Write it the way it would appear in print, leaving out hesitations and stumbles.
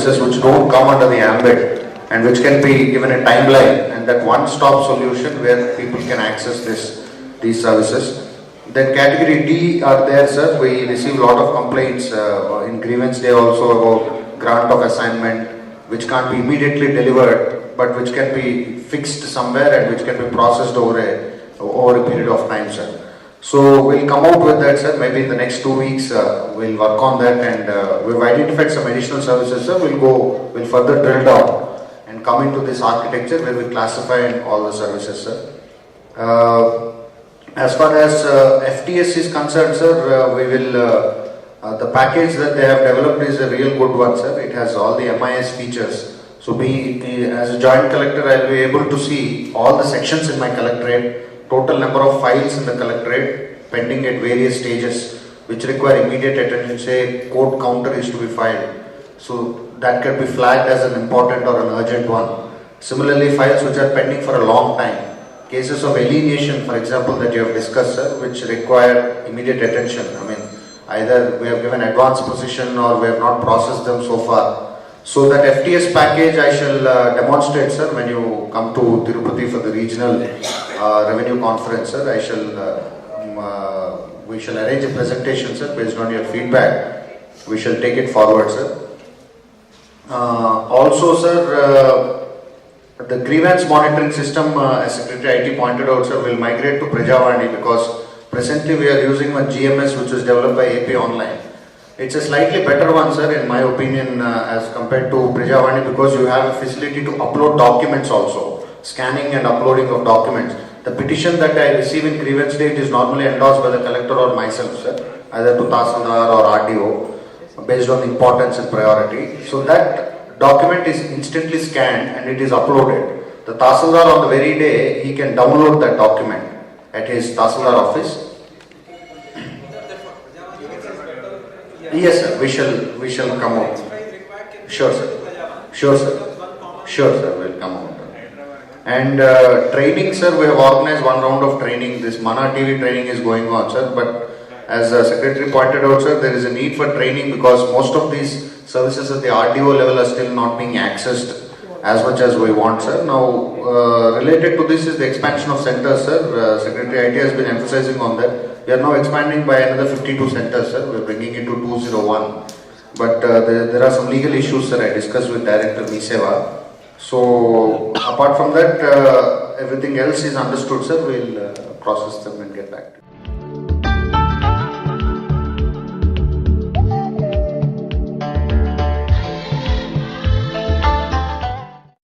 services which don't come under the ambit and which can be given a timeline, and that one-stop solution where people can access these services. Then category D are there, sir. We receive a lot of complaints in grievance day also about grant of assignment which can't be immediately delivered but which can be fixed somewhere and which can be processed over a period of time, sir. So we'll come out with that, sir. Maybe in the next 2 weeks we'll work on that, and we've identified some additional services, sir. We'll further drill down and come into this architecture where we classify all the services, sir. As far as FTS is concerned, sir, we will the package that they have developed is a real good one, sir. It has all the MIS features. So as a joint collector, I'll be able to see all the sections in my collectorate, total number of files in the collectorate pending at various stages which require immediate attention. Say court counter is to be filed, so that can be flagged as an important or an urgent one. Similarly, files which are pending for a long time, cases of alienation, for example, that you have discussed, sir, which require immediate attention. I mean, either we have given advanced position or we have not processed them so far. So that FTS package I shall demonstrate, sir, when you come to Tirupati for the regional revenue conference, sir. We shall arrange a presentation, sir, based on your feedback. We shall take it forward, sir. Also, sir, the grievance monitoring system, as Secretary IT pointed out, sir, will migrate to Prajavani because presently we are using one GMS which was developed by AP Online. It's a slightly better one, sir, in my opinion, as compared to Prajavani, because you have a facility to upload documents also, scanning and uploading of documents. The petition that I receive in grievance day, it is normally endorsed by the collector or myself, sir, either to Tahsildar or RDO, based on importance and priority. So that document is instantly scanned and it is uploaded. The Tahsildar on the very day, he can download that document at his Tahsildar office. Yes, sir, we shall come out. Sure, sir. Sure, sir. Sure, sir, we'll come out. And training, sir, we have organized one round of training. This Mana TV training is going on, sir, but as the Secretary pointed out, sir, there is a need for training because most of these services at the RDO level are still not being accessed as much as we want, sir. Now, related to this is the expansion of centers, sir. Secretary IT has been emphasizing on that. We are now expanding by another 52 centers, sir. We are bringing it to 201. But there are some legal issues, sir. I discussed with Director Miseva. So, apart from that, everything else is understood, sir. We'll process them and get back to you.